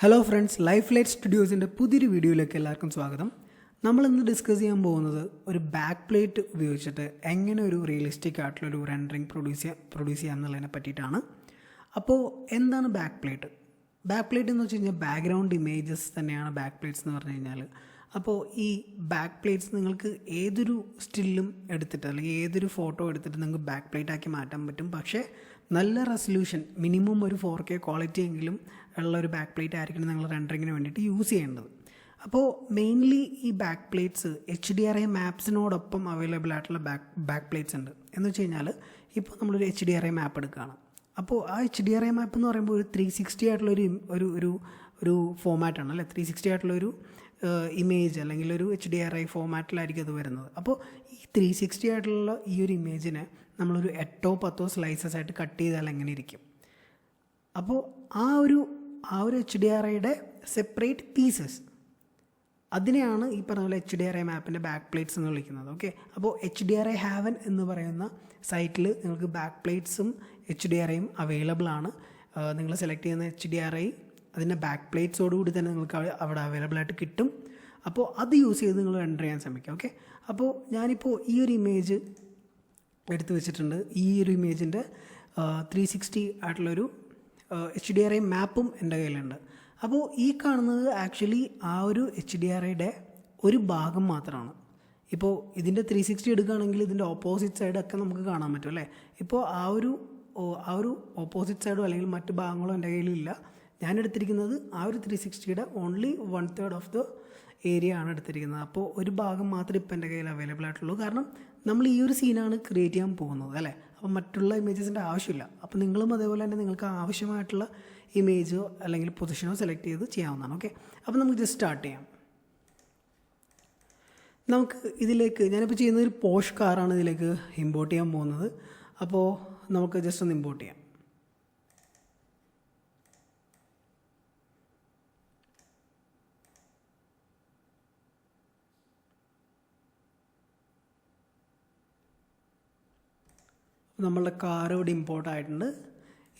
Hello friends, life light സ്റ്റുഡിയോസിൻ്റെ പുതിയൊരു വീഡിയോയിലേക്ക് എല്ലാവർക്കും സ്വാഗതം. നമ്മളിന്ന് ഡിസ്കസ് ചെയ്യാൻ പോകുന്നത് ഒരു ബാക്ക് പ്ലേറ്റ് ഉപയോഗിച്ചിട്ട് എങ്ങനെ ഒരു റിയലിസ്റ്റിക് ആയിട്ടുള്ളൊരു റെൻഡറിങ് പ്രൊഡ്യൂസ് ചെയ്യാം എന്നുള്ളതിനെ പറ്റിയിട്ടാണ്. അപ്പോൾ എന്താണ് ബാക്ക് പ്ലേറ്റ്? ബാക്ക് പ്ലേറ്റ് എന്ന് വെച്ച് കഴിഞ്ഞാൽ ബാക്ക്ഗ്രൗണ്ട് ഇമേജസ് തന്നെയാണ് ബാക്ക് പ്ലേറ്റ്സ് എന്ന് പറഞ്ഞു കഴിഞ്ഞാൽ. അപ്പോൾ ഈ ബാക്ക് പ്ലേറ്റ്സ് നിങ്ങൾക്ക് ഏതൊരു സ്റ്റില്ലും എടുത്തിട്ട് അല്ലെങ്കിൽ ഏതൊരു ഫോട്ടോ എടുത്തിട്ട് നിങ്ങൾക്ക് ബാക്ക് പ്ലേറ്റ് ആക്കി മാറ്റാൻ പറ്റും. പക്ഷേ നല്ല റെസൊല്യൂഷൻ, മിനിമം ഒരു 4K ക്വാളിറ്റി എങ്കിലും ഉള്ള ഒരു ബാക്ക് പ്ലേറ്റ് ആയിരിക്കണം നിങ്ങൾ റെൻഡറിങ്ങിന് വേണ്ടിയിട്ട് യൂസ് ചെയ്യേണ്ടത്. അപ്പോൾ മെയിൻലി ഈ ബാക്ക് പ്ലേറ്റ്സ് HDRI മാപ്സിനോടൊപ്പം അവൈലബിൾ ആയിട്ടുള്ള ബാക്ക് പ്ലേറ്റ്സ് ഉണ്ട്. എന്ന് വെച്ച് കഴിഞ്ഞാൽ ഇപ്പോൾ നമ്മളൊരു HDRI മാപ്പ് എടുക്കുകയാണ്. അപ്പോൾ ആ HDRI മാപ്പ് എന്ന് പറയുമ്പോൾ ഒരു 360 ആയിട്ടുള്ളൊരു ഒരു ഫോമാറ്റാണ് അല്ലേ. 360 ആയിട്ടുള്ളൊരു ഇമേജ് അല്ലെങ്കിൽ ഒരു HDRI ഫോമാറ്റിലായിരിക്കും അത് വരുന്നത്. അപ്പോൾ ഈ 360 ആയിട്ടുള്ള ഈ ഒരു ഇമേജിനെ നമ്മളൊരു 8 or 10 സ്ലൈസസ് ആയിട്ട് കട്ട് ചെയ്താൽ എങ്ങനെ ഇരിക്കും? അപ്പോൾ ആ ഒരു HDRIയുടെ സെപ്പറേറ്റ് പീസസ്, അതിനെയാണ് ഈ പറഞ്ഞ പോലെ HDRI മാപ്പിൻ്റെ ബാക്ക് പ്ലേറ്റ്സ് എന്ന് വിളിക്കുന്നത്. ഓക്കെ, അപ്പോൾ HDRI ഹാവൻ എന്ന് പറയുന്ന സൈറ്റിൽ നിങ്ങൾക്ക് ബാക്ക് പ്ലേറ്റ്സും HDRIയും അവൈലബിൾ ആണ്. നിങ്ങൾ സെലക്ട് ചെയ്യുന്ന HDRI അതിൻ്റെ ബാക്ക് പ്ലേറ്റ്സോടുകൂടി തന്നെ നിങ്ങൾക്ക് അവിടെ അവൈലബിൾ ആയിട്ട് കിട്ടും. അപ്പോൾ അത് യൂസ് ചെയ്ത് നിങ്ങൾ റെൻഡർ ചെയ്യാൻ ശ്രമിക്കുക. ഓക്കെ, അപ്പോൾ ഞാനിപ്പോൾ ഈ ഒരു ഇമേജ് എടുത്ത് വെച്ചിട്ടുണ്ട്. ഈ ഒരു ഇമേജിൻ്റെ 360 ആയിട്ടുള്ളൊരു HDRI മാപ്പും എൻ്റെ കയ്യിലുണ്ട്. അപ്പോൾ ഈ കാണുന്നത് ആക്ച്വലി ആ ഒരു HDRIയുടെ ഒരു ഭാഗം മാത്രമാണ്. ഇപ്പോൾ ഇതിൻ്റെ 360 എടുക്കുകയാണെങ്കിൽ ഇതിൻ്റെ ഓപ്പോസിറ്റ് സൈഡൊക്കെ നമുക്ക് കാണാൻ പറ്റും അല്ലേ. ഇപ്പോൾ ആ ഒരു ഓപ്പോസിറ്റ് സൈഡോ അല്ലെങ്കിൽ മറ്റ് ഭാഗങ്ങളോ എൻ്റെ കയ്യിലില്ല. ഞാൻ എടുത്തിരിക്കുന്നത് ആ ഒരു 360യുടെ ഓൺലി 1/3 ഓഫ് ദ ഏരിയ ആണ് എടുത്തിരിക്കുന്നത്. അപ്പോൾ ഒരു ഭാഗം മാത്രമേ ഇപ്പോൾ എൻ്റെ കയ്യിൽ അവൈലബിൾ ആയിട്ടുള്ളൂ. കാരണം നമ്മൾ ഈ ഒരു സീനാണ് ക്രിയേറ്റ് ചെയ്യാൻ പോകുന്നത് അല്ലേ. അപ്പോൾ മറ്റുള്ള ഇമേജസിൻ്റെ ആവശ്യമില്ല. അപ്പോൾ നിങ്ങളും അതേപോലെ തന്നെ നിങ്ങൾക്ക് ആവശ്യമായിട്ടുള്ള ഇമേജോ അല്ലെങ്കിൽ പൊസിഷനോ സെലക്ട് ചെയ്ത് ചെയ്യാവുന്നതാണ്. ഓക്കെ, അപ്പോൾ നമുക്ക് ജസ്റ്റ് സ്റ്റാർട്ട് ചെയ്യാം. നമുക്ക് ഇതിലേക്ക് ഞാനിപ്പോൾ ചെയ്യുന്നത് ഒരു പോഷ് കാറാണ് ഇതിലേക്ക് ഇമ്പോർട്ട് ചെയ്യാൻ പോകുന്നത്. അപ്പോൾ നമുക്ക് ജസ്റ്റ് ഒന്ന് ഇമ്പോർട്ട് ചെയ്യാം. നമ്മളുടെ കാർ ഇവിടെ ഇമ്പോർട്ട് ആയിട്ടുണ്ട്.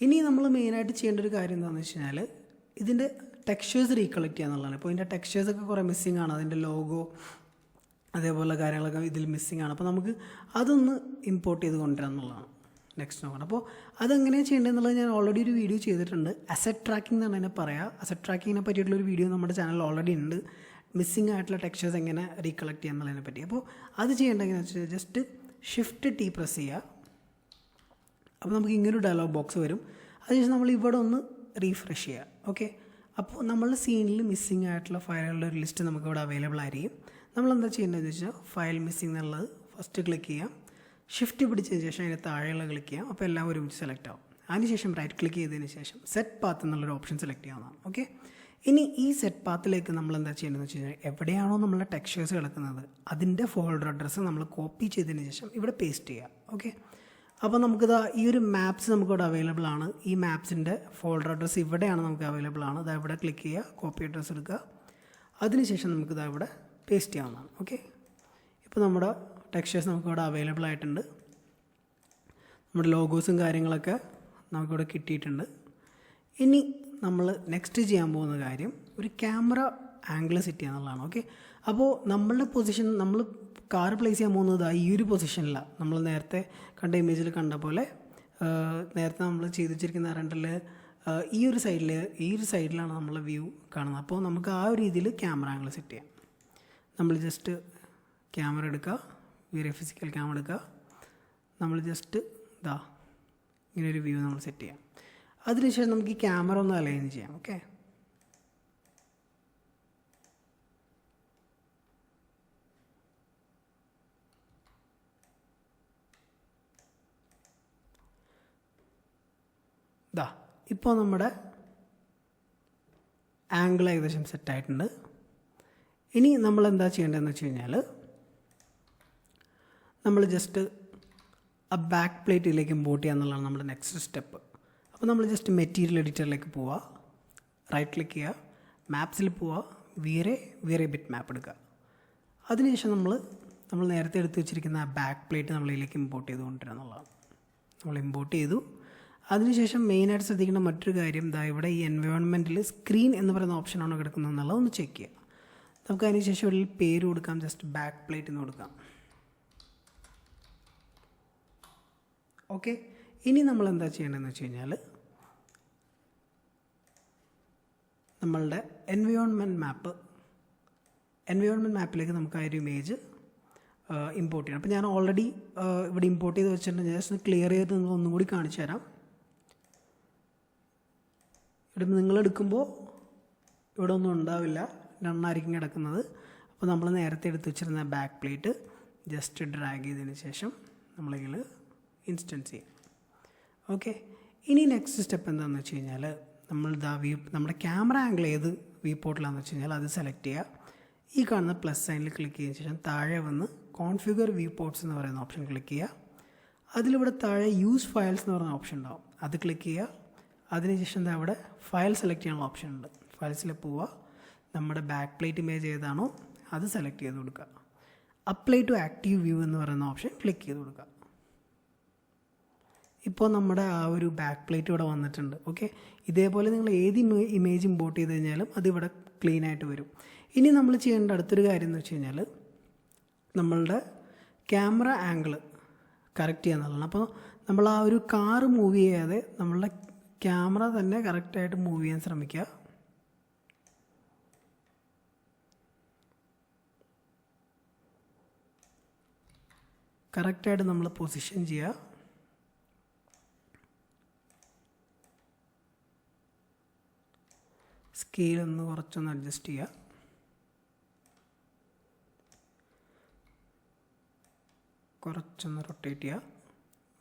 ഇനി നമ്മൾ മെയിനായിട്ട് ചെയ്യേണ്ട ഒരു കാര്യം എന്താണെന്ന് വെച്ച് കഴിഞ്ഞാൽ ഇതിൻ്റെ ടെക്സ്ചേഴ്സ് റീകളക്ട് ചെയ്യുക എന്നുള്ളതാണ്. ഇപ്പോൾ ഇതിൻ്റെ ടെക്സ്ചേഴ്സൊക്കെ കുറേ മിസ്സിംഗ് ആണ്. അതിൻ്റെ ലോഗോ അതേപോലെ കാര്യങ്ങളൊക്കെ ഇതിൽ മിസ്സിംഗ് ആണ്. അപ്പോൾ നമുക്ക് അതൊന്ന് ഇമ്പോർട്ട് ചെയ്ത് കൊണ്ടുവരാം എന്നുള്ളതാണ് നെക്സ്റ്റ് നോക്കണം. അപ്പോൾ അതെങ്ങനെയാണ് ചെയ്യേണ്ടതെന്നുള്ളത് ഞാൻ ഓൾറെഡി ഒരു വീഡിയോ ചെയ്തിട്ടുണ്ട്. അസറ്റ് ട്രാക്കിംഗ് എന്നാണ് അതിനെ പറയുക. അസറ്റ് ട്രാക്കിങ്ങിനെ പറ്റിയിട്ടുള്ളൊരു വീഡിയോ നമ്മുടെ ചാനലിൽ ഓൾറെഡി ഉണ്ട്. മിസ്സിംഗ് ആയിട്ടുള്ള ടെക്സ്ചേഴ്സ് എങ്ങനെ റീകളക്ട് ചെയ്യുക എന്നുള്ളതിനെ പറ്റി. അപ്പോൾ അത് ചെയ്യേണ്ടത് എങ്ങനെയാണെന്ന് വെച്ചാൽ ജസ്റ്റ് Shift+T പ്രസ് ചെയ്യുക. അപ്പോൾ നമുക്ക് ഇങ്ങനൊരു ഡയലോഗ് ബോക്സ് വരും. അതിനുശേഷം നമ്മൾ ഇവിടെ ഒന്ന് റീഫ്രഷ് ചെയ്യുക. ഓക്കെ, അപ്പോൾ നമ്മളുടെ സീനിൽ മിസ്സിംഗ് ആയിട്ടുള്ള ഫയലുകളുടെ ഒരു ലിസ്റ്റ് നമുക്ക് ഇവിടെ അവൈലബിൾ ആയിരിക്കും. നമ്മളെന്താ ചെയ്യേണ്ടതെന്ന് വെച്ചാൽ ഫയൽ മിസ്സിംഗ് എന്നുള്ളത് ഫസ്റ്റ് ക്ലിക്ക് ചെയ്യാം. ഷിഫ്റ്റ് പിടിച്ചതിന് ശേഷം അതിന് താഴെയുള്ള ക്ലിക്ക് ചെയ്യാം. അപ്പോൾ എല്ലാം ഒരുമിച്ച് സെലക്ട് ആവും. അതിനുശേഷം റൈറ്റ് ക്ലിക്ക് ചെയ്തതിന് ശേഷം സെറ്റ് പാത്ത് എന്നുള്ളൊരു ഓപ്ഷൻ സെലക്ട് ചെയ്യാവുന്നതാണ്. ഓക്കെ, ഇനി ഈ സെറ്റ് പാത്തിലേക്ക് നമ്മൾ എന്താ ചെയ്യേണ്ടതെന്ന് വെച്ച് കഴിഞ്ഞാൽ എവിടെയാണോ നമ്മളുടെ ടെക്സ്ചേഴ്സ് കിടക്കുന്നത് അതിൻ്റെ ഫോൾഡർ അഡ്രസ്സ് നമ്മൾ കോപ്പി ചെയ്തതിന് ശേഷം ഇവിടെ പേസ്റ്റ് ചെയ്യുക. ഓക്കെ, അപ്പോൾ നമുക്കിതാ ഈ ഒരു മാപ്സ് നമുക്കിവിടെ അവൈലബിൾ ആണ്. ഈ മാപ്സിൻ്റെ ഫോൾഡർ അഡ്രസ്സ് ഇവിടെയാണ് നമുക്ക് അവൈലബിൾ ആണ്. ഇതാ ഇവിടെ ക്ലിക്ക് ചെയ്യുക, കോപ്പി അഡ്രസ്സ് എടുക്കുക. അതിനുശേഷം നമുക്കിതാ ഇവിടെ പേസ്റ്റ് ചെയ്യാവുന്നതാണ്. ഓക്കെ, ഇപ്പോൾ നമ്മുടെ ടെക്സ്ചേഴ്സ് നമുക്കിവിടെ അവൈലബിൾ ആയിട്ടുണ്ട്. നമ്മുടെ ലോഗോസും കാര്യങ്ങളൊക്കെ നമുക്കിവിടെ കിട്ടിയിട്ടുണ്ട്. ഇനി നമ്മൾ നെക്സ്റ്റ് ചെയ്യാൻ പോകുന്ന കാര്യം ഒരു ക്യാമറ ആംഗിൾ സെറ്റ് ചെയ്യുക എന്നുള്ളതാണ്. ഓക്കെ, അപ്പോൾ നമ്മളുടെ പൊസിഷൻ, നമ്മൾ കാർ പ്ലേസ് ചെയ്യാൻ പോകുന്നത് ഈ ഒരു പൊസിഷനിലാണ്. നമ്മൾ നേരത്തെ കണ്ട ഇമേജിൽ കണ്ട പോലെ നേരത്തെ നമ്മൾ ചെയ്ത് വെച്ചിരിക്കുന്ന റെൻഡറിൽ ഈ ഒരു സൈഡിലാണ് നമ്മളെ വ്യൂ കാണുന്നത്. അപ്പോൾ നമുക്ക് ആ ഒരു രീതിയിൽ ക്യാമറ ആംഗിൾ സെറ്റ് ചെയ്യാം. നമ്മൾ ജസ്റ്റ് ക്യാമറ എടുക്കുക, VRAY ഫിസിക്കൽ ക്യാമറ എടുക്കുക. നമ്മൾ ജസ്റ്റ് ഇങ്ങനൊരു വ്യൂ നമ്മൾ സെറ്റ് ചെയ്യാം. അതിനുശേഷം നമുക്ക് ഈ ക്യാമറ ഒന്ന് അലൈൻ ചെയ്യാം. ഓക്കെ, ഇപ്പോൾ നമ്മുടെ ആംഗിൾ ഏകദേശം സെറ്റായിട്ടുണ്ട്. ഇനി നമ്മൾ എന്താ ചെയ്യേണ്ടതെന്ന് വെച്ച് കഴിഞ്ഞാൽ നമ്മൾ ജസ്റ്റ് ആ ബാക്ക് പ്ലേറ്റിലേക്ക് ഇമ്പോർട്ട് ചെയ്യുക എന്നുള്ളതാണ് നമ്മുടെ നെക്സ്റ്റ് സ്റ്റെപ്പ്. അപ്പോൾ നമ്മൾ ജസ്റ്റ് മെറ്റീരിയൽ എഡിറ്ററിലേക്ക് പോവുക, റൈറ്റ് ക്ലിക്ക് ചെയ്യുക, മാപ്സിൽ പോവുക, VRAY ബിറ്റ് മാപ്പ് എടുക്കുക. അതിനുശേഷം നമ്മൾ നേരത്തെ എടുത്ത് വെച്ചിരിക്കുന്ന ആ ബാക്ക് പ്ലേറ്റ് നമ്മളിതിലേക്ക് ഇമ്പോർട്ട് ചെയ്ത് കൊണ്ടുവരിക എന്നുള്ളതാണ്. നമ്മൾ ഇമ്പോർട്ട് ചെയ്തു. അതിനുശേഷം മെയിനായിട്ട് ശ്രദ്ധിക്കേണ്ട മറ്റൊരു കാര്യം ഇവിടെ ഈ എൻവയോൺമെൻറ്റിൽ സ്ക്രീൻ എന്ന് പറയുന്ന ഓപ്ഷനാണോ കിടക്കുന്നത് എന്നുള്ളത് ഒന്ന് ചെക്ക് ചെയ്യുക. നമുക്ക് അതിനുശേഷം ഒരു പേര് കൊടുക്കാം, ജസ്റ്റ് ബാക്ക് പ്ലേറ്റ് എന്ന് കൊടുക്കാം. ഓക്കെ, ഇനി നമ്മൾ എന്താ ചെയ്യേണ്ടതെന്ന് വെച്ച് കഴിഞ്ഞാൽ നമ്മളുടെ എൻവയോൺമെൻറ്റ് മാപ്പിലേക്ക് നമുക്ക് ആ ഒരു ഇമേജ് ഇമ്പോർട്ട് ചെയ്യണം. അപ്പോൾ ഞാൻ ഓൾറെഡി ഇവിടെ ഇമ്പോർട്ട് ചെയ്ത് വെച്ചിട്ടുണ്ട്. ജസ്റ്റ് ക്ലിയർ ചെയ്ത് ഒന്നും കൂടി കാണിച്ചു തരാം. ഇവിടെ നിങ്ങളെടുക്കുമ്പോൾ ഇവിടെ ഒന്നും ഉണ്ടാവില്ല, രണ്ടായിരിക്കും കിടക്കുന്നത്. അപ്പോൾ നമ്മൾ നേരത്തെ എടുത്ത് വെച്ചിരുന്ന ബാക്ക് പ്ലേറ്റ് ജസ്റ്റ് ഡ്രാഗ് ചെയ്തതിന് ശേഷം നമ്മളിതിൽ ഇൻസ്റ്റൻസ് ചെയ്യാം. ഓക്കെ, ഇനി നെക്സ്റ്റ് സ്റ്റെപ്പ് എന്താണെന്ന് വെച്ച് കഴിഞ്ഞാൽ നമ്മുടെ ക്യാമറ ആംഗിൾ ഏത് വ്യൂ പോർട്ടിലാണെന്ന് വെച്ച് കഴിഞ്ഞാൽ അത് സെലക്ട് ചെയ്യുക. ഈ കാണുന്ന പ്ലസ് സൈനിൽ ക്ലിക്ക് ചെയ്തതിന് ശേഷം താഴെ വന്ന് കോൺഫിഗർ വ്യൂ പോർട്ട്സ് എന്ന് പറയുന്ന ഓപ്ഷൻ ക്ലിക്ക് ചെയ്യുക. അതിലിവിടെ താഴെ യൂസ് ഫയൽസ് എന്ന് പറയുന്ന ഓപ്ഷൻ ഉണ്ടാവും, അത് ക്ലിക്ക് ചെയ്യുക. അതിനുശേഷം അവിടെ ഫയൽ സെലക്ട് ചെയ്യാനുള്ള ഓപ്ഷൻ ഉണ്ട്. ഫയൽസിൽ പോവുക, നമ്മുടെ ബാക്ക് പ്ലേറ്റ് ഇമേജ് ഏതാണോ അത് സെലക്ട് ചെയ്ത് കൊടുക്കുക. അപ്ലൈ ടു ആക്റ്റീവ് വ്യൂ എന്ന് പറയുന്ന ഓപ്ഷൻ ക്ലിക്ക് ചെയ്ത് കൊടുക്കുക. ഇപ്പോൾ നമ്മുടെ ആ ഒരു ബാക്ക് പ്ലേറ്റ് ഇവിടെ വന്നിട്ടുണ്ട്. ഓക്കെ, ഇതേപോലെ നിങ്ങൾ ഏത് ഇമേജ് ഇമ്പോർട്ട് ചെയ്ത് കഴിഞ്ഞാലും അതിവിടെ ക്ലീൻ ആയിട്ട് വരും. ഇനി നമ്മൾ ചെയ്യേണ്ട അടുത്തൊരു കാര്യം എന്ന് വെച്ച് കഴിഞ്ഞാൽ നമ്മളുടെ ക്യാമറ ആംഗിൾ കറക്റ്റ് ചെയ്യുക എന്നുള്ളതാണ്. അപ്പോൾ നമ്മൾ ആ ഒരു കാറ് മൂവ് ചെയ്യാതെ നമ്മളുടെ ക്യാമറ തന്നെ കറക്റ്റായിട്ട് മൂവ് ചെയ്യാൻ ശ്രമിക്കുക. കറക്റ്റായിട്ട് നമ്മൾ പൊസിഷൻ ചെയ്യുക. സ്കെയിൽ ഒന്ന് കുറച്ചൊന്ന് അഡ്ജസ്റ്റ് ചെയ്യുക. കുറച്ചൊന്ന് റൊട്ടേറ്റ് ചെയ്യുക.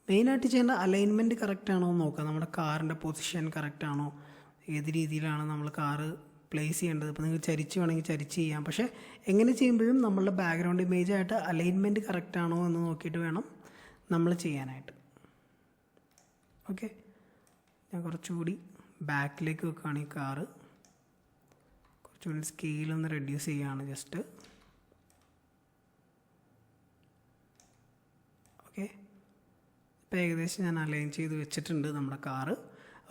മെയിനായിട്ട് ചെയ്യേണ്ട അലൈൻമെൻറ്റ് കറക്റ്റാണോ എന്ന് നോക്കുക. നമ്മുടെ കാറിൻ്റെ പൊസിഷൻ കറക്റ്റാണോ, ഏത് രീതിയിലാണ് നമ്മൾ കാറ് പ്ലേസ് ചെയ്യേണ്ടത്. ഇപ്പോൾ നിങ്ങൾക്ക് ചരിച്ച് വേണമെങ്കിൽ ചരിച്ച് ചെയ്യാം. പക്ഷേ എങ്ങനെ ചെയ്യുമ്പോഴും നമ്മളുടെ ബാക്ക്ഗ്രൗണ്ട് ഇമേജായിട്ട് അലൈൻമെൻറ്റ് കറക്റ്റാണോ എന്ന് നോക്കിയിട്ട് വേണം നമ്മൾ ചെയ്യാനായിട്ട്. ഓക്കെ, ഞാൻ കുറച്ചുകൂടി ബാക്കിലേക്ക് വെക്കുകയാണ് ഈ കാറ്. കുറച്ചുകൂടി സ്കെയിലൊന്ന് റെഡ്യൂസ് ചെയ്യുകയാണ് ജസ്റ്റ്. ഓക്കെ, ഇപ്പോൾ ഏകദേശം ഞാൻ അലൈൻ ചെയ്ത് വെച്ചിട്ടുണ്ട് നമ്മുടെ കാറ്.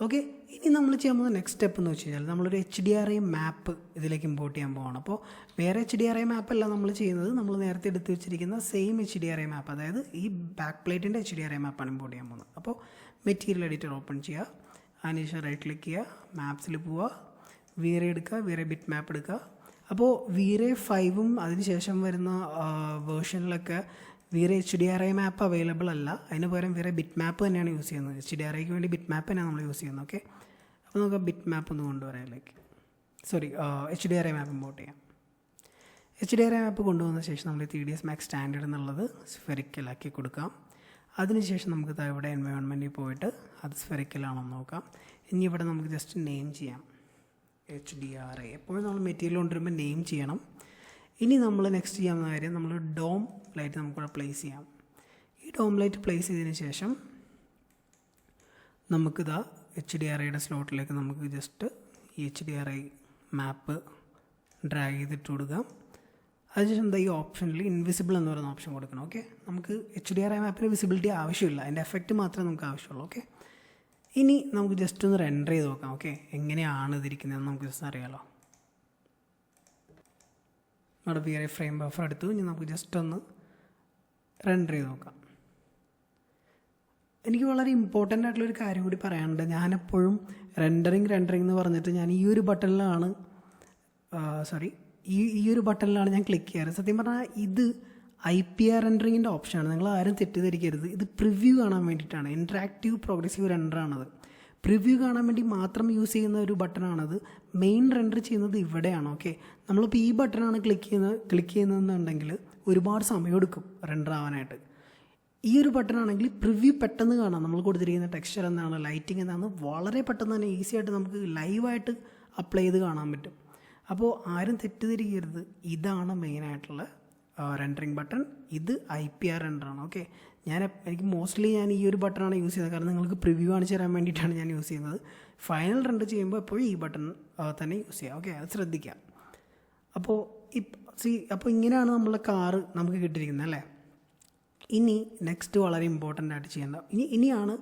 ഓക്കെ, ഇനി നമ്മൾ ചെയ്യാൻ പോകുന്ന നെക്സ്റ്റ് സ്റ്റെപ്പ് എന്ന് വെച്ച് കഴിഞ്ഞാൽ നമ്മളൊരു HDRI മാപ്പ് ഇതിലേക്ക് ഇമ്പോർട്ട് ചെയ്യാൻ പോവാണ്. അപ്പോൾ വേറെ HDRI മാപ്പല്ല നമ്മൾ ചെയ്യുന്നത്, നമ്മൾ നേരത്തെ എടുത്ത് വെച്ചിരിക്കുന്ന സെയിം HDRI മാപ്പ്, അതായത് ഈ ബാക്ക് പ്ലേറ്റിൻ്റെ HDRI മാപ്പാണ് ഇമ്പോർട്ട് ചെയ്യാൻ പോകുന്നത്. അപ്പോൾ മെറ്റീരിയൽ എഡിറ്റർ ഓപ്പൺ ചെയ്യുക, അതിനുശേഷം റൈറ്റ് ക്ലിക്ക് ചെയ്യുക, മാപ്സിൽ പോവുക, VRAY എടുക്കുക, VRAY ബിറ്റ് മാപ്പ് എടുക്കുക. അപ്പോൾ VRAY 5ഉം അതിനുശേഷം വരുന്ന വേർഷനിലൊക്കെ VRAY HDRI മാപ്പ് അവൈലബിൾ അല്ല. അതിന് പകരം VRAY ബിറ്റ് മാപ്പ് തന്നെയാണ് യൂസ് ചെയ്യുന്നത്. HDRIക്ക് വേണ്ടി ബിറ്റ് മാപ്പ് തന്നെയാണ് നമ്മൾ യൂസ് ചെയ്യുന്നത്. ഓക്കെ, അപ്പോൾ നമുക്ക് ബിറ്റ് മാപ്പ് ഒന്ന് കൊണ്ടുവരാനിലേക്ക് HDRI മാപ്പ് ഇമ്പോർട്ട് ചെയ്യാം. HDRI മാപ്പ് കൊണ്ടുവന്ന ശേഷം നമ്മൾ TDS Max സ്റ്റാൻഡേർഡ് എന്നുള്ളത് സ്ഫെറിക്കലാക്കി കൊടുക്കാം. അതിനുശേഷം നമുക്ക് ഇവിടെ എൻവയോൺമെൻറ്റിൽ പോയിട്ട് അത് സ്ഫെറിക്കലാണോ എന്ന് നോക്കാം. ഇനി ഇവിടെ നമുക്ക് ജസ്റ്റ് നെയിം ചെയ്യാം HDRI. എപ്പോഴും നമ്മൾ മെറ്റീരിയൽ കൊണ്ടുവരുമ്പോൾ നെയിം ചെയ്യണം. ഇനി നമ്മൾ നെക്സ്റ്റ് ചെയ്യാവുന്ന കാര്യം നമ്മൾ ഡോം ലൈറ്റ് നമുക്കിവിടെ പ്ലേസ് ചെയ്യാം. ഈ ഡോം ലൈറ്റ് പ്ലേസ് ചെയ്തതിന് ശേഷം നമുക്കിതാ HDRIയുടെ സ്ലോട്ടിലേക്ക് നമുക്ക് ജസ്റ്റ് ഈ HDRI മാപ്പ് ഡ്രാഗ് ചെയ്തിട്ട് കൊടുക്കാം. അതിനുശേഷം ഈ ഓപ്ഷനിൽ ഇൻവിസിബിൾ എന്ന് പറയുന്ന ഓപ്ഷൻ കൊടുക്കണം. ഓക്കെ, നമുക്ക് HDRI മാപ്പിന് വിസിബിലിറ്റി ആവശ്യമില്ല, അതിൻ്റെ എഫക്റ്റ് മാത്രമേ നമുക്ക് ആവശ്യമുള്ളൂ. ഓക്കെ, ഇനി നമുക്ക് ജസ്റ്റ് ഒന്ന് റെൻഡർ ചെയ്ത് നോക്കാം. ഓക്കെ, എങ്ങനെയാണ് ഇതിരിക്കുന്നതെന്ന് നമുക്ക് ജസ്റ്റ് അറിയാമല്ലോ. നമ്മുടെ VRAY ഫ്രെയിം ബഫർ എടുത്തു. ഇനി നമുക്ക് ജസ്റ്റ് ഒന്ന് റെൻഡർ ചെയ്ത് നോക്കാം. എനിക്ക് വളരെ ഇമ്പോർട്ടൻ്റ് ആയിട്ടുള്ളൊരു കാര്യം കൂടി പറയാനുണ്ട്. ഞാനെപ്പോഴും റെൻഡറിങ് എന്ന് പറഞ്ഞിട്ട് ഞാൻ ഈ ഒരു ബട്ടണിലാണ് ഈ ഒരു ബട്ടണിലാണ് ഞാൻ ക്ലിക്ക് ചെയ്യാറ്. സത്യം പറഞ്ഞാൽ ഇത് IPR റെൻഡറിങ്ങിൻ്റെ ഓപ്ഷനാണ്. നിങ്ങൾ ആരും തെറ്റിദ്ധരിക്കരുത്. ഇത് പ്രിവ്യൂ കാണാൻ വേണ്ടിയിട്ടാണ്. Interactive progressive റെൻഡറാണത്. പ്രിവ്യൂ കാണാൻ വേണ്ടി മാത്രം യൂസ് ചെയ്യുന്ന ഒരു ബട്ടണാണത്. മെയിൻ റെൻഡർ ചെയ്യുന്നത് ഇവിടെയാണ്. ഓക്കെ, നമ്മളിപ്പോൾ ഈ ബട്ടണാണ് ക്ലിക്ക് ചെയ്യുന്നതെന്നുണ്ടെങ്കിൽ ഒരുപാട് സമയമെടുക്കും റെൻഡർ ആവാനായിട്ട്. ഈ ഒരു ബട്ടണാണെങ്കിൽ പ്രിവ്യൂ പെട്ടെന്ന് കാണാം. നമ്മൾ കൊടുത്തിരിക്കുന്ന ടെക്സ്ചർ എന്താണ്, ലൈറ്റിംഗ് എന്താണ്, വളരെ പെട്ടെന്ന് തന്നെ ഈസി ആയിട്ട് നമുക്ക് ലൈവായിട്ട് അപ്ലൈ ചെയ്ത് കാണാൻ പറ്റും. അപ്പോൾ ആരും തെറ്റിദ്ധരിക്കരുത്, ഇതാണ് മെയിനായിട്ടുള്ള റെൻഡറിങ് ബട്ടൺ. ഇത് IPR റെൻഡറാണ്. ഓക്കെ, എനിക്ക് മോസ്റ്റ്ലി ഞാൻ ഈ ഒരു ബട്ടണാണ് യൂസ് ചെയ്യുന്നത്. കാരണം നിങ്ങൾക്ക് പ്രിവ്യൂ കാണിച്ച് തരാൻ വേണ്ടിയിട്ടാണ് ഞാൻ യൂസ് ചെയ്യുന്നത്. ഫൈനൽ റെൻഡർ ചെയ്യുമ്പോൾ എപ്പോഴും ഈ ബട്ടൺ തന്നെ യൂസ് ചെയ്യുക. ഓക്കെ, അത് ശ്രദ്ധിക്കാം. അപ്പോൾ ഇങ്ങനെയാണ് നമ്മളെ കാറ് നമുക്ക് കിട്ടിയിരിക്കുന്നത് അല്ലേ. ഇനി നെക്സ്റ്റ് വളരെ ഇമ്പോർട്ടൻ്റ് ആയിട്ട് ചെയ്യേണ്ട ഇനിയാണ്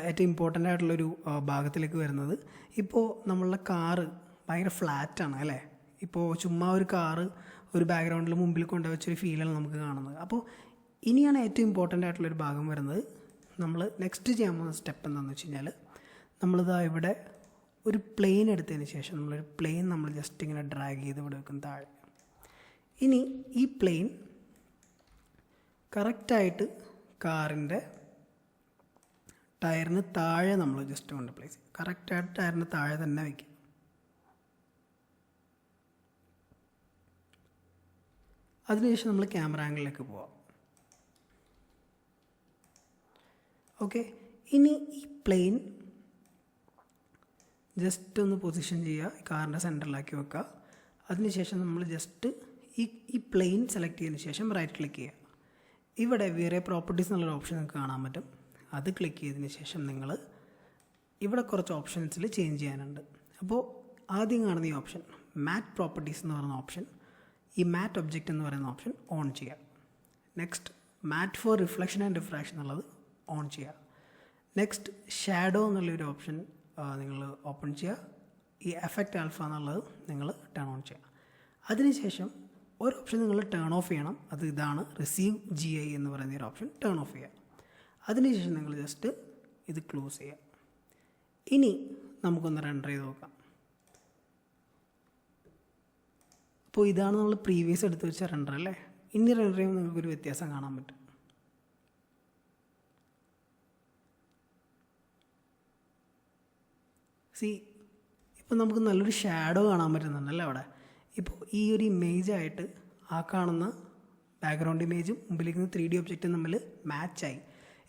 ഏറ്റവും ഇമ്പോർട്ടൻ്റ് ആയിട്ടുള്ളൊരു ഭാഗത്തിലേക്ക് വരുന്നത്. ഇപ്പോൾ നമ്മളുടെ കാറ് ഭയങ്കര ഫ്ലാറ്റാണ് അല്ലേ. ഇപ്പോൾ ചുമ്മാ ഒരു കാറ് ഒരു ബാക്ക്ഗ്രൗണ്ടിൽ മുമ്പിൽ കൊണ്ടുവച്ചൊരു ഫീലാണ് നമുക്ക് കാണുന്നത്. അപ്പോൾ ഇനിയാണ് ഏറ്റവും ഇമ്പോർട്ടൻ്റ് ആയിട്ടുള്ളൊരു ഭാഗം വരുന്നത്. നമ്മൾ നെക്സ്റ്റ് ചെയ്യാൻ പോകുന്ന സ്റ്റെപ്പ് എന്താണെന്ന് വെച്ച് കഴിഞ്ഞാൽ, നമ്മളിതാ ഇവിടെ ഒരു പ്ലെയിൻ എടുത്തതിന് ശേഷം നമ്മളൊരു പ്ലെയിൻ നമ്മൾ ജസ്റ്റ് ഇങ്ങനെ ഡ്രാഗ് ചെയ്ത് ഇവിടെ വെക്കും താഴെ. ഇനി ഈ പ്ലെയിൻ കറക്റ്റായിട്ട് കാറിൻ്റെ ടയറിന് താഴെ നമ്മൾ ജസ്റ്റ് കൊണ്ട് പ്ലേസ് ചെയ്യും. കറക്റ്റായിട്ട് ടയറിന് താഴെ തന്നെ വയ്ക്കും. അതിനുശേഷം നമ്മൾ ക്യാമറ ആംഗിളിലേക്ക് പോവാം. ഓക്കെ, ഇനി ഈ പ്ലെയിൻ ജസ്റ്റ് ഒന്ന് പൊസിഷൻ ചെയ്യുക, കാറിൻ്റെ സെൻറ്ററിലാക്കി വെക്കുക. അതിനുശേഷം നമ്മൾ ജസ്റ്റ് ഈ പ്ലെയിൻ സെലക്ട് ചെയ്തതിന് ശേഷം റൈറ്റ് ക്ലിക്ക് ചെയ്യുക. ഇവിടെ VRAY പ്രോപ്പർട്ടീസ് എന്നുള്ളൊരു ഓപ്ഷൻ നിങ്ങൾക്ക് കാണാൻ പറ്റും. അത് ക്ലിക്ക് ചെയ്തതിന് ശേഷം നിങ്ങൾ ഇവിടെ കുറച്ച് ഓപ്ഷൻസിൽ ചേഞ്ച് ചെയ്യാനുണ്ട്. അപ്പോൾ ആദ്യം കാണുന്ന ഈ ഓപ്ഷൻ മാറ്റ് പ്രോപ്പർട്ടീസ് എന്ന് പറയുന്ന ഓപ്ഷൻ, ഈ മാറ്റ് ഒബ്ജക്റ്റ് എന്ന് പറയുന്ന ഓപ്ഷൻ ഓൺ ചെയ്യുക. Next matte for reflection and refraction എന്നുള്ളത് ഓൺ ചെയ്യുക. നെക്സ്റ്റ് ഷാഡോ എന്നുള്ളൊരു ഓപ്ഷൻ നിങ്ങൾ ഓപ്പൺ ചെയ്യുക. ഈ എഫക്റ്റ് ആൽഫ എന്നുള്ളത് നിങ്ങൾ ടേൺ ഓൺ ചെയ്യുക. അതിനുശേഷം ഒരു ഓപ്ഷൻ നിങ്ങൾ ടേൺ ഓഫ് ചെയ്യണം. അത് ഇതാണ് റിസീവ് GI എന്ന് പറയുന്ന ഒരു ഓപ്ഷൻ ടേൺ ഓഫ് ചെയ്യുക. അതിനുശേഷം നിങ്ങൾ ജസ്റ്റ് ഇത് ക്ലോസ് ചെയ്യുക. ഇനി നമുക്കൊന്ന് റെൻഡർ ചെയ്ത് നോക്കാം. അപ്പോൾ ഇതാണ് നമ്മൾ പ്രീവിയസ് എടുത്ത് വെച്ച റെൻഡർ അല്ലേ. ഇനി റെൻഡർ ചെയ്യുമ്പോൾ നിങ്ങൾക്കൊരു വ്യത്യാസം കാണാൻ പറ്റും. ഇപ്പോൾ നമുക്ക് നല്ലൊരു ഷാഡോ കാണാൻ പറ്റുന്നുണ്ടല്ലേ അവിടെ. ഇപ്പോൾ ഈ ഒരു ഇമേജായിട്ട് ആ കാണുന്ന ബാക്ക്ഗ്രൗണ്ട് ഇമേജും മുമ്പിലേക്ക് 3D ഒബ്ജക്റ്റും തമ്മിൽ മാച്ചായി.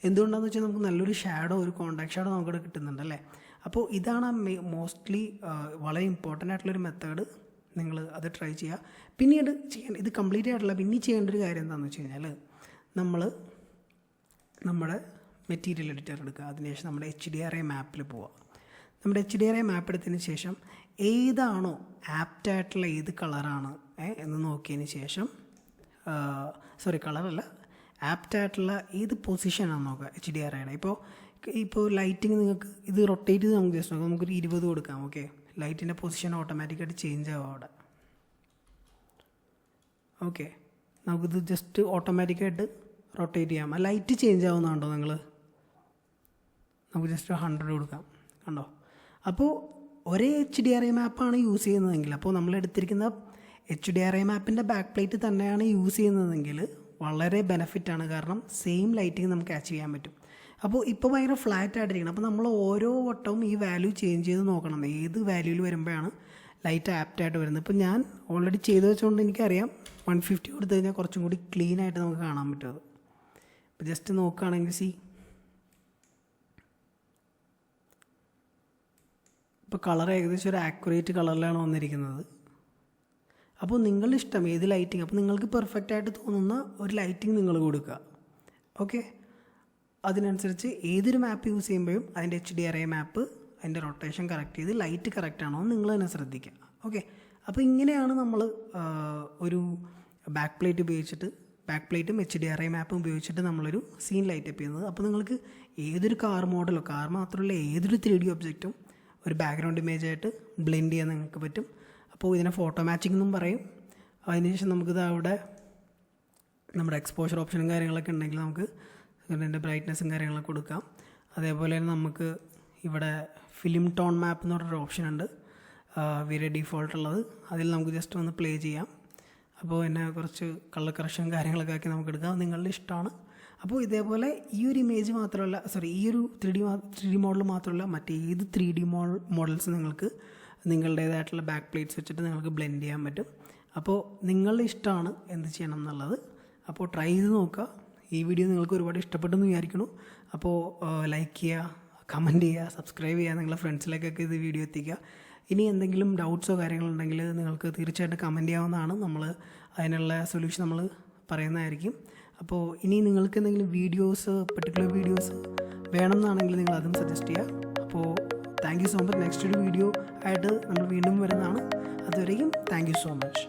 എന്തുകൊണ്ടാണെന്ന് വെച്ചാൽ നമുക്ക് നല്ലൊരു ഷാഡോ, ഒരു കോണ്ടാക്ട് ഷാഡോ നമുക്കിവിടെ കിട്ടുന്നുണ്ടല്ലേ. അപ്പോൾ ഇതാണ് മോസ്റ്റ്ലി വളരെ ഇമ്പോർട്ടൻ്റ് ആയിട്ടുള്ളൊരു മെത്തേഡ്. നിങ്ങൾ അത് ട്രൈ ചെയ്യുക. പിന്നീട് ചെയ്യേണ്ട, ഇത് കംപ്ലീറ്റ് ആയിട്ടുള്ള പിന്നെ ചെയ്യേണ്ട ഒരു കാര്യം എന്താണെന്ന് വെച്ച് കഴിഞ്ഞാൽ, നമ്മൾ നമ്മുടെ മെറ്റീരിയൽ എഡിറ്റർ എടുക്കുക. അതിനുശേഷം നമ്മുടെ HDRI മാപ്പിൽ പോവുക. നമ്മുടെ HDRI മാപ്പ് എടുത്തതിന് ശേഷം ഏതാണോ ആപ്റ്റായിട്ടുള്ള ഏത് കളറാണ് എന്ന് നോക്കിയതിന് ശേഷം, കളറല്ല, ആപ്റ്റായിട്ടുള്ള ഏത് പൊസിഷനാണെന്ന് നോക്കുക HDRIയുടെ. ഇപ്പോൾ ലൈറ്റിങ് നിങ്ങൾക്ക് ഇത് റൊട്ടേറ്റ് ചെയ്ത് നമുക്ക് ജസ്റ്റ് നോക്കാം. നമുക്കൊരു 20 കൊടുക്കാം. ഓക്കെ, ലൈറ്റിൻ്റെ പൊസിഷൻ ഓട്ടോമാറ്റിക്കായിട്ട് ചേഞ്ച് ആവും അവിടെ. ഓക്കെ, നമുക്കിത് ജസ്റ്റ് ഓട്ടോമാറ്റിക്കായിട്ട് റൊട്ടേറ്റ് ചെയ്യാം. ആ ലൈറ്റ് ചേഞ്ച് ആവുന്നുണ്ടോ നിങ്ങൾ? നമുക്ക് ജസ്റ്റ് 100 കൊടുക്കാം. കണ്ടോ? അപ്പോൾ ഒരേ HDRI മാപ്പാണ് യൂസ് ചെയ്യുന്നതെങ്കിൽ, അപ്പോൾ നമ്മൾ എടുത്തിരിക്കുന്ന HDRI മാപ്പിൻ്റെ ബാക്ക് പ്ലേറ്റ് തന്നെയാണ് യൂസ് ചെയ്യുന്നതെങ്കിൽ വളരെ ബെനിഫിറ്റാണ്. കാരണം സെയിം ലൈറ്റിങ് നമുക്ക് ക്യാച്ച് ചെയ്യാൻ പറ്റും. അപ്പോൾ ഇപ്പോൾ ഭയങ്കര ഫ്ലാറ്റ് ആയിട്ടിരിക്കണം. അപ്പോൾ നമ്മൾ ഓരോ വട്ടവും ഈ വാല്യൂ ചേഞ്ച് ചെയ്ത് നോക്കണം, ഏത് വാല്യൂവിൽ വരുമ്പോഴാണ് ലൈറ്റ് ആപ്റ്റായിട്ട് വരുന്നത്. ഇപ്പോൾ ഞാൻ ഓൾറെഡി ചെയ്ത് വെച്ചുകൊണ്ട് എനിക്കറിയാം 150 കൊടുത്തു കഴിഞ്ഞാൽ കുറച്ചും കൂടി ക്ലീൻ ആയിട്ട് നമുക്ക് കാണാൻ പറ്റും. ഇപ്പോൾ ജസ്റ്റ് നോക്കുകയാണെങ്കിൽ ഇപ്പോൾ കളർ ഏകദേശം ഒരു ആക്യുറേറ്റ് കളറിലാണ് വന്നിരിക്കുന്നത്. അപ്പോൾ നിങ്ങളുടെ ഇഷ്ടം ഏത് ലൈറ്റിങ്, അപ്പോൾ നിങ്ങൾക്ക് പെർഫെക്റ്റ് ആയിട്ട് തോന്നുന്ന ഒരു ലൈറ്റിങ് നിങ്ങൾ കൊടുക്കുക. ഓക്കെ, അതിനനുസരിച്ച് ഏതൊരു മാപ്പ് യൂസ് ചെയ്യുമ്പോഴും അതിൻ്റെ HDRI മാപ്പ് അതിൻ്റെ റൊട്ടേഷൻ കറക്റ്റ് ചെയ്ത് ലൈറ്റ് കറക്റ്റ് ആണോ എന്ന് നിങ്ങൾ തന്നെ ശ്രദ്ധിക്കുക. ഓക്കെ, അപ്പോൾ ഇങ്ങനെയാണ് നമ്മൾ ഒരു ബാക്ക് പ്ലേറ്റും HDRI മാപ്പും ഉപയോഗിച്ചിട്ട് നമ്മളൊരു സീൻ ലൈറ്റ് അപ്പ് ചെയ്യുന്നത്. അപ്പോൾ നിങ്ങൾക്ക് ഏതൊരു കാർ മോഡലോ, കാർ മാത്രമല്ല ഏതൊരു 3D ഒബ്ജക്റ്റും ഒരു ബാക്ക്ഗ്രൗണ്ട് ഇമേജായിട്ട് ബ്ലെൻഡ് ചെയ്യാൻ നിങ്ങൾക്ക് പറ്റും. അപ്പോൾ ഇതിനെ ഫോട്ടോ മാച്ചിങ് എന്നും പറയും. അതിനുശേഷം നമുക്കിത് അവിടെ നമ്മുടെ എക്സ്പോഷർ ഓപ്ഷനും കാര്യങ്ങളൊക്കെ ഉണ്ടെങ്കിൽ നമുക്ക് ഇതിൻ്റെ ബ്രൈറ്റ്നസ്സും കാര്യങ്ങളൊക്കെ കൊടുക്കാം. അതേപോലെ തന്നെ നമുക്ക് ഇവിടെ ഫിലിം ടോൺ മാപ്പ് എന്ന് പറഞ്ഞൊരു ഓപ്ഷൻ ഉണ്ട്, VRAY ഡിഫോൾട്ട് ഉള്ളത്. അതിൽ നമുക്ക് ജസ്റ്റ് ഒന്ന് പ്ലേ ചെയ്യാം. അപ്പോൾ എന്നെ കുറച്ച് കളർ കറക്ഷൻ കാര്യങ്ങളൊക്കെ ആക്കി നമുക്ക് എടുക്കാം, നിങ്ങളുടെ ഇഷ്ടമാണ്. അപ്പോൾ ഇതേപോലെ ഈ ഒരു ഇമേജ് മാത്രമല്ല, ഈ ഒരു 3D മോഡൽ മാത്രമല്ല, മറ്റേത് 3D മോഡൽസ് നിങ്ങൾക്ക് നിങ്ങളുടേതായിട്ടുള്ള ബാക്ക് പ്ലേറ്റ്സ് വെച്ചിട്ട് നിങ്ങൾക്ക് ബ്ലെൻഡ് ചെയ്യാൻ പറ്റും. അപ്പോൾ നിങ്ങളുടെ ഇഷ്ടമാണ് എന്ത് ചെയ്യണം എന്നുള്ളത്. അപ്പോൾ ട്രൈ ചെയ്ത് നോക്കുക. ഈ വീഡിയോ നിങ്ങൾക്ക് ഒരുപാട് ഇഷ്ടപ്പെട്ടെന്ന് വിചാരിക്കുന്നു. അപ്പോൾ ലൈക്ക് ചെയ്യുക, കമൻറ്റ് ചെയ്യുക, സബ്സ്ക്രൈബ് ചെയ്യുക, നിങ്ങളുടെ ഫ്രണ്ട്സിലേക്കൊക്കെ ഇത് വീഡിയോ എത്തിക്കുക. ഇനി എന്തെങ്കിലും ഡൗട്ട്സോ കാര്യങ്ങളുണ്ടെങ്കിൽ നിങ്ങൾക്ക് തീർച്ചയായിട്ടും കമൻറ്റ് ചെയ്യാവുന്നതാണ്. നമ്മൾ അതിനുള്ള സൊല്യൂഷൻ നമ്മൾ പറയുന്നതായിരിക്കും. അപ്പോൾ ഇനി നിങ്ങൾക്ക് എന്തെങ്കിലും പർട്ടിക്കുലർ വീഡിയോസ് വേണമെന്നാണെങ്കിൽ നിങ്ങൾ അതും സജസ്റ്റ് ചെയ്യുക. അപ്പോൾ thank you so much. Next ഒരു വീഡിയോ ആയിട്ട് നമ്മൾ വീണ്ടും വരുന്നതാണ്. അതുവരെയും താങ്ക് യു സോ മച്ച്.